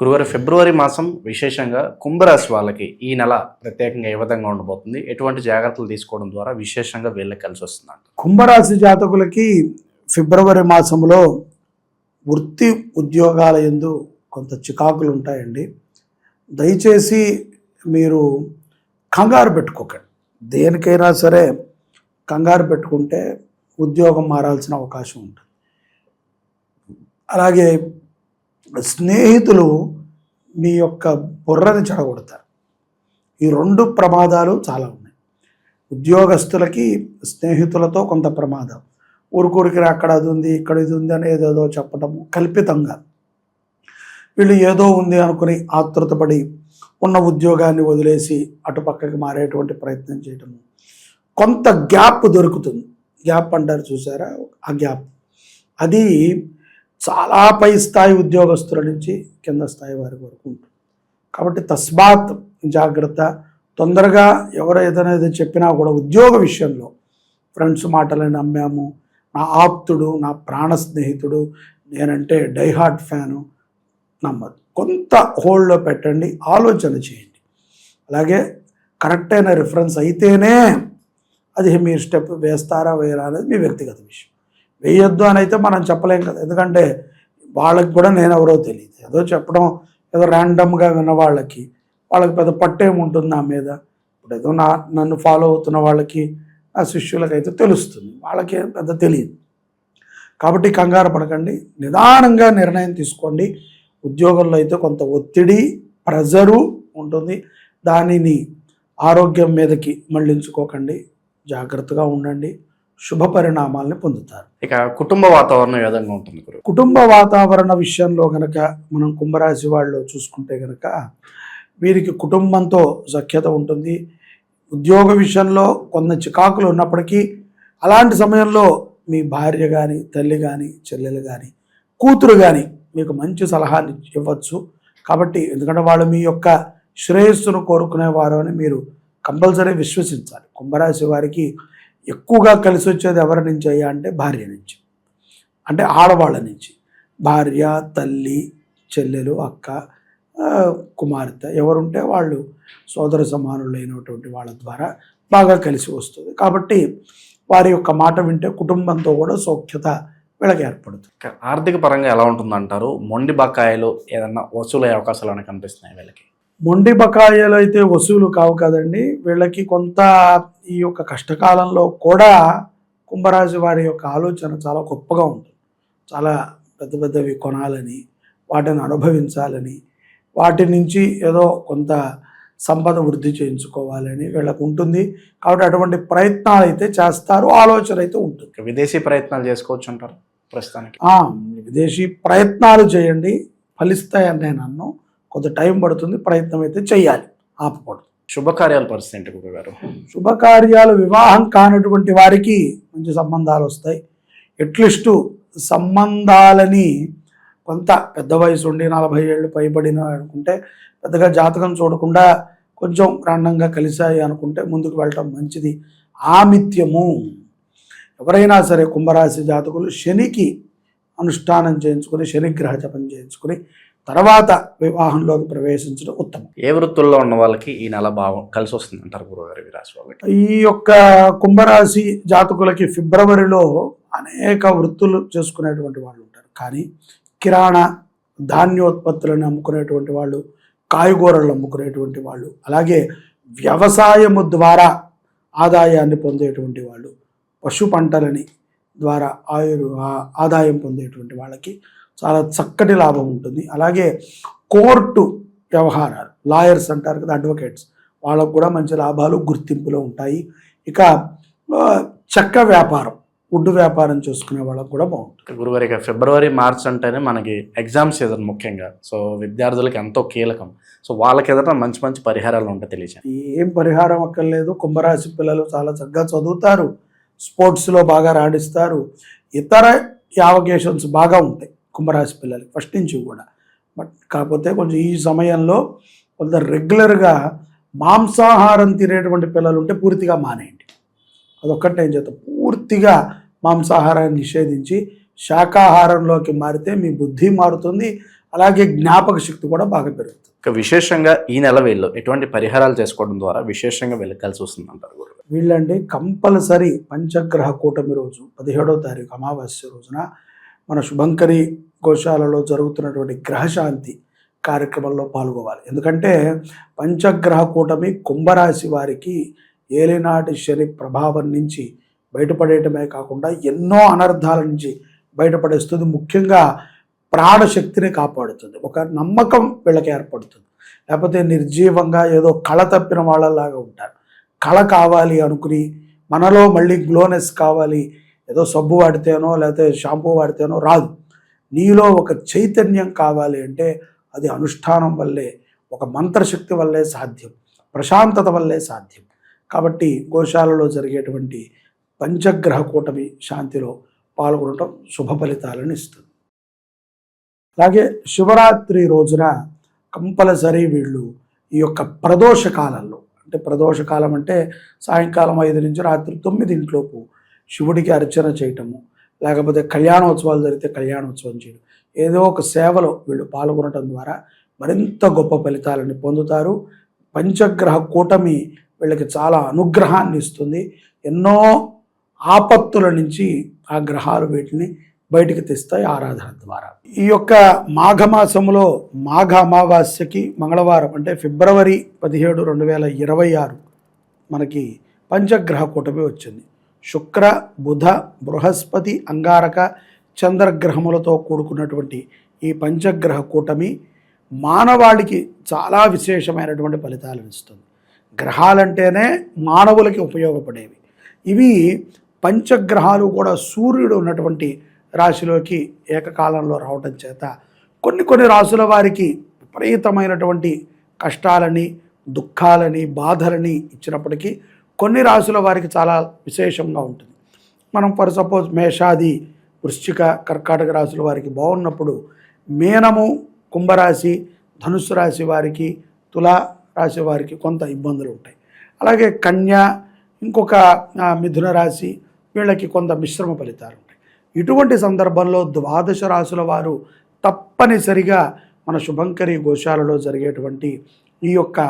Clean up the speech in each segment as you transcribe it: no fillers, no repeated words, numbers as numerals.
గురువారం ఫిబ్రవరి మాసం విశేషంగా కుంభరాశి వాళ్ళకి ఈ నెల ప్రత్యేకంగా ఏ విధంగా ఉండబోతుంది, ఎటువంటి జాగ్రత్తలు తీసుకోవడం ద్వారా విశేషంగా వీళ్ళకి కలిసి వస్తుందంట? కుంభరాశి జాతకులకి ఫిబ్రవరి మాసంలో వృత్తి ఉద్యోగాల యందు కొంత చికాకులు ఉంటాయండి. దయచేసి మీరు కంగారు పెట్టుకోకండి. దేనికైనా సరే కంగారు పెట్టుకుంటే ఉద్యోగం మారాల్సిన అవకాశం ఉంటుంది. అలాగే స్నేహితులు మీ యొక్క బుర్రని చెడగొడతారు. ఈ రెండు ప్రమాదాలు చాలా ఉన్నాయి. ఉద్యోగస్తులకి స్నేహితులతో కొంత ప్రమాదం. ఊరికూరికి అక్కడ అది ఉంది, ఇక్కడ ఇది ఉంది అని ఏదేదో చెప్పటం కల్పితంగా. వీళ్ళు ఏదో ఉంది అనుకుని ఆతృతపడి ఉన్న ఉద్యోగాన్ని వదిలేసి అటుపక్కకి మారేటువంటి ప్రయత్నం చేయటము. కొంత గ్యాప్ దొరుకుతుంది. గ్యాప్ అంటారు చూసారా, ఆ గ్యాప్ అది చాలా పై స్థాయి ఉద్యోగస్తుల నుంచి కింద స్థాయి వారి వరకు ఉంటుంది. కాబట్టి తస్మాత్ జాగ్రత్త. తొందరగా ఎవరు ఏదైనా చెప్పినా కూడా ఉద్యోగ విషయంలో ఫ్రెండ్స్ మాటలని నమ్మాము, నా ఆప్తుడు, నా ప్రాణ స్నేహితుడు, నేనంటే డైహార్ట్ ఫ్యాను, నమ్మదు. కొంత హోల్డ్లో పెట్టండి, ఆలోచన చేయండి. అలాగే కరెక్ట్ అయిన రిఫరెన్స్ అయితేనే అది మీరు స్టెప్ వేస్తారా వేయరా అనేది మీ వ్యక్తిగత విషయం. వేయొద్దు అని అయితే మనం చెప్పలేం కదా, ఎందుకంటే వాళ్ళకి కూడా నేను ఎవరో తెలియదు. ఏదో చెప్పడం, ఏదో ర్యాండమ్గా విన్న వాళ్ళకి పెద్ద పట్టేముంటుంది నా మీద. ఇప్పుడు ఏదో నన్ను ఫాలో అవుతున్న వాళ్ళకి, నా శిష్యులకైతే తెలుస్తుంది, వాళ్ళకి పెద్ద తెలియదు. కాబట్టి కంగారు పడకండి, నిదానంగా నిర్ణయం తీసుకోండి. ఉద్యోగంలో అయితే కొంత ఒత్తిడి, ప్రెజరు ఉంటుంది. దానిని ఆరోగ్యం మీదకి మళ్ళించుకోకండి, జాగ్రత్తగా ఉండండి, శుభ పరిణామాలని పొందుతారు. ఇక కుటుంబ వాతావరణం ఏ విధంగా ఉంటుంది గురు? కుటుంబ వాతావరణ విషయంలో కనుక మనం కుంభరాశి వాళ్ళు చూసుకుంటే కనుక వీరికి కుటుంబంతో సఖ్యత ఉంటుంది. ఉద్యోగ విషయంలో కొన్ని చికాకులు ఉన్నప్పటికీ అలాంటి సమయంలో మీ భార్య కానీ, తల్లి కానీ, చెల్లెలు కానీ, కూతురు కానీ మీకు మంచి సలహాలు ఇవ్వచ్చు. కాబట్టి ఎందుకంటే వాళ్ళు మీ యొక్క శ్రేయస్సును కోరుకునేవారు అని మీరు కంపల్సరీ విశ్వసించాలి. కుంభరాశి వారికి ఎక్కువగా కలిసి వచ్చేది ఎవరి నుంచి అయ్యా అంటే భార్య నుంచి, అంటే ఆడవాళ్ళ నుంచి. భార్య, తల్లి, చెల్లెలు, అక్క, కుమార్తె ఎవరుంటే వాళ్ళు సోదర సమానులైనటువంటి వాళ్ళ ద్వారా బాగా కలిసి వస్తుంది. కాబట్టి వారి యొక్క మాట వింటే కుటుంబంతో కూడా సౌఖ్యత వీళ్ళకి ఏర్పడుతుంది. ఆర్థిక పరంగా ఎలా ఉంటుందంటారు? మొండి బకాయిలు ఏదన్నా వసూలయ్యే అవకాశాలు ఏమైనా కనిపిస్తున్నాయి వీళ్ళకి? మొండి బకాయిలు అయితే వసూలు కావు కదండి. వీళ్ళకి కొంత ఈ యొక్క కష్టకాలంలో కూడా కుంభరాశి వారి యొక్క ఆలోచన చాలా గొప్పగా ఉంటుంది. చాలా పెద్ద పెద్దవి కొనాలని, వాటిని అనుభవించాలని, వాటి నుంచి ఏదో కొంత సంపద వృద్ధి చేయించుకోవాలని వీళ్ళకు ఉంటుంది. కాబట్టి అటువంటి ప్రయత్నాలు అయితే చేస్తారు, ఆలోచన అయితే ఉంటుంది. విదేశీ ప్రయత్నాలు చేసుకోవచ్చు అంటారు ప్రస్తుతానికి? విదేశీ ప్రయత్నాలు చేయండి, ఫలిస్తాయని నేను అన్నాను. కొంత టైం పడుతుంది, ప్రయత్నం అయితే చేయాలి, ఆపకూడదు. శుభకార్యాల పరిస్థితి ఏంటి గురుగారు? శుభకార్యాలు, వివాహం కానటువంటి వారికి మంచి సంబంధాలు వస్తాయి. ఎట్లీస్ట్ సంబంధాలని కొంత పెద్ద వయసు ఉండి 40 ఏళ్ళు పైబడిన అనుకుంటే పెద్దగా జాతకం చూడకుండా కొంచెం రాండంగా కలిశాయి అనుకుంటే ముందుకు వెళ్ళటం మంచిది. ఆమిత్యము ఎవరైనా సరే కుంభరాశి జాతకులు శనికి అనుష్ఠానం చేయించుకొని, శనిగ్రహ జపం చేయించుకొని తర్వాత వివాహంలోకి ప్రవేశించడం ఉత్తమం. ఏ వృత్తుల్లో ఉన్న వాళ్ళకి ఈ నెల బాగా కలిసి వస్తుంది అంటారు గురుగారు ఈ రాశి వాళ్ళకి? ఈ యొక్క కుంభరాశి జాతకులకి ఫిబ్రవరిలో అనేక వృత్తులు చేసుకునేటువంటి వాళ్ళు ఉంటారు. కానీ కిరాణా, ధాన్యోత్పత్తులను అమ్ముకునేటువంటి వాళ్ళు, కాయగూరలు అమ్ముకునేటువంటి వాళ్ళు, అలాగే వ్యవసాయము ద్వారా ఆదాయాన్ని పొందేటువంటి వాళ్ళు, పశు పంటలని ద్వారా ఆదాయం పొందేటువంటి వాళ్ళకి చాలా చక్కటి లాభం ఉంటుంది. అలాగే కోర్టు వ్యవహారాలు, లాయర్స్ అంటారు కదా, అడ్వకేట్స్, వాళ్ళకు కూడా మంచి లాభాలు, గుర్తింపులో ఉంటాయి. ఇక చెక్క వ్యాపారం, వుడ్ వ్యాపారం చేసుకునే వాళ్ళకు కూడా బాగుంటుంది. గురుగారు ఇక ఫిబ్రవరి, మార్చ్ అంటేనే మనకి ఎగ్జామ్ సీజన్ ముఖ్యంగా. సో విద్యార్థులకి ఎంతో కీలకం. సో వాళ్ళకి ఏదైనా మంచి మంచి పరిహారాలు ఉంటాయి తెలియజేయండి. ఏం పరిహారం అక్కర్లేదు. కుంభరాశి పిల్లలు చాలా చక్కగా చదువుతారు, స్పోర్ట్స్లో బాగా రాణిస్తారు, ఇతర యావగేషన్స్ బాగా ఉంటాయి కుంభరాశి పిల్లలకి ఫస్ట్ నుంచి కూడా. బట్ కాకపోతే కొంచెం ఈ సమయంలో కొంత రెగ్యులర్గా మాంసాహారం తినేటువంటి పిల్లలు ఉంటే పూర్తిగా మానేయండి. అదొక్కటి నేను చెప్తాను. పూర్తిగా మాంసాహారాన్ని నిషేధించి శాకాహారంలోకి మారితే మీ బుద్ధి మారుతుంది, అలాగే జ్ఞాపక శక్తి కూడా బాగా పెరుగుతుంది. ఇక విశేషంగా ఈ నెల వీళ్ళు ఎటువంటి పరిహారాలు చేసుకోవడం ద్వారా విశేషంగా వీళ్ళకి కలిసి వస్తుంది అంటారు గురుగారు? వీళ్ళండి కంపల్సరీ పంచగ్రహ కూటమి రోజు 17వ తారీఖు అమావాస్య రోజున మన శుభంకరి గోశాలలో జరుగుతున్నటువంటి గ్రహశాంతి కార్యక్రమంలో పాల్గొవాలి. ఎందుకంటే పంచగ్రహ కూటమి కుంభరాశి వారికి ఏలినాటి శని ప్రభావం నుంచి బయటపడేయటమే కాకుండా ఎన్నో అనర్థాల నుంచి బయటపడేస్తుంది. ముఖ్యంగా ప్రాణశక్తిని కాపాడుతుంది. ఒక నమ్మకం వీళ్ళకి ఏర్పడుతుంది. లేకపోతే నిర్జీవంగా ఏదో కళ తప్పిన వాళ్ళలాగా ఉంటారు. కళ కావాలి అనుకుని మనలో మళ్ళీ గ్లోనెస్ కావాలి, ఏదో సబ్బు వాడితేనో లేకపోతే షాంపూ వాడితేనో రాదు. నీలో ఒక చైతన్యం కావాలి అంటే అది అనుష్ఠానం వల్లే, ఒక మంత్రశక్తి వల్లే సాధ్యం, ప్రశాంతత వల్లే సాధ్యం. కాబట్టి గోశాలలో జరిగేటువంటి పంచగ్రహ కూటమి శాంతిలో పాల్గొనడం శుభ ఫలితాలను ఇస్తుంది. అలాగే శివరాత్రి రోజున కంపల్సరీ వీళ్ళు ఈ యొక్క ప్రదోష కాలంలో, అంటే ప్రదోష కాలం అంటే సాయంకాలం 5 నుంచి రాత్రి 9 శివుడికి అర్చన చేయటము, లేకపోతే కళ్యాణోత్సవాలు జరిగితే కళ్యాణోత్సవం చేయడం, ఏదో ఒక సేవలో వీళ్ళు పాల్గొనడం ద్వారా మరింత గొప్ప ఫలితాలను పొందుతారు. పంచగ్రహ కూటమి వీళ్ళకి చాలా అనుగ్రహాన్ని ఇస్తుంది. ఎన్నో ఆపత్తుల నుంచి ఆ గ్రహాలు వీటిని బయటికి తెస్తాయి ఆరాధన ద్వారా. ఈ యొక్క మాఘమాసంలో మాఘ అమావాస్యకి మంగళవారం అంటే ఫిబ్రవరి 17, 2026 మనకి పంచగ్రహ కూటమి వచ్చింది. శుక్ర, బుధ, బృహస్పతి, అంగారక, చంద్రగ్రహములతో కూడుకున్నటువంటి ఈ పంచగ్రహ కూటమి మానవాళికి చాలా విశేషమైనటువంటి ఫలితాలను ఇస్తుంది. గ్రహాలంటేనే మానవులకి ఉపయోగపడేవి. ఇవి పంచగ్రహాలు కూడా సూర్యుడు ఉన్నటువంటి రాశిలోకి ఏకకాలంలో రావటం చేత కొన్ని రాశుల వారికి విపరీతమైనటువంటి కష్టాలని, దుఃఖాలని, బాధలని ఇచ్చినప్పటికీ కొన్ని రాశుల వారికి చాలా విశేషంగా ఉంటుంది. మనం ఫర్ సపోజ్ మేషాది, వృశ్చిక, కర్కాటక రాశుల వారికి బాగున్నప్పుడు మీనము, కుంభరాశి, ధనుస్సు రాశి వారికి, తులా రాశి వారికి కొంత ఇబ్బందులు ఉంటాయి. అలాగే కన్య, ఇంకొక మిథున రాశి వీళ్ళకి కొంత మిశ్రమ ఫలితాలు ఉంటాయి. ఇటువంటి సందర్భంలో 12 రాశుల వారు తప్పనిసరిగా మన శుభంకరి గోశాలలో జరిగేటువంటి ఈ యొక్క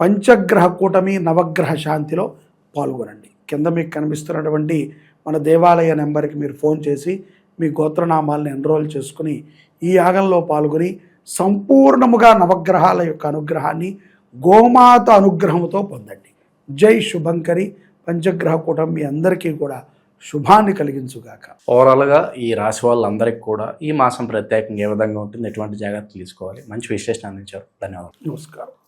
పంచగ్రహ కూటమి నవగ్రహ శాంతిలో పాల్గొనండి. కింద మీకు కనిపిస్తున్నటువంటి మన దేవాలయ నెంబర్కి మీరు ఫోన్ చేసి మీ గోత్రనామాలను ఎన్రోల్ చేసుకుని ఈ యాగంలో పాల్గొని సంపూర్ణముగా నవగ్రహాల యొక్క అనుగ్రహాన్ని, గోమాత అనుగ్రహంతో పొందండి. జై శుభంకరి. పంచగ్రహ కూటమి మీ అందరికీ కూడా శుభాన్ని కలిగించుగాక. ఓవరాల్గా ఈ రాశి వాళ్ళందరికీ కూడా ఈ మాసం ప్రత్యేకంగా ఏ విధంగా ఉంటుంది, ఎటువంటి జాగ్రత్తలు తీసుకోవాలి, మంచి విశ్లేషణ అందించారు. ధన్యవాదాలు. నమస్కారం.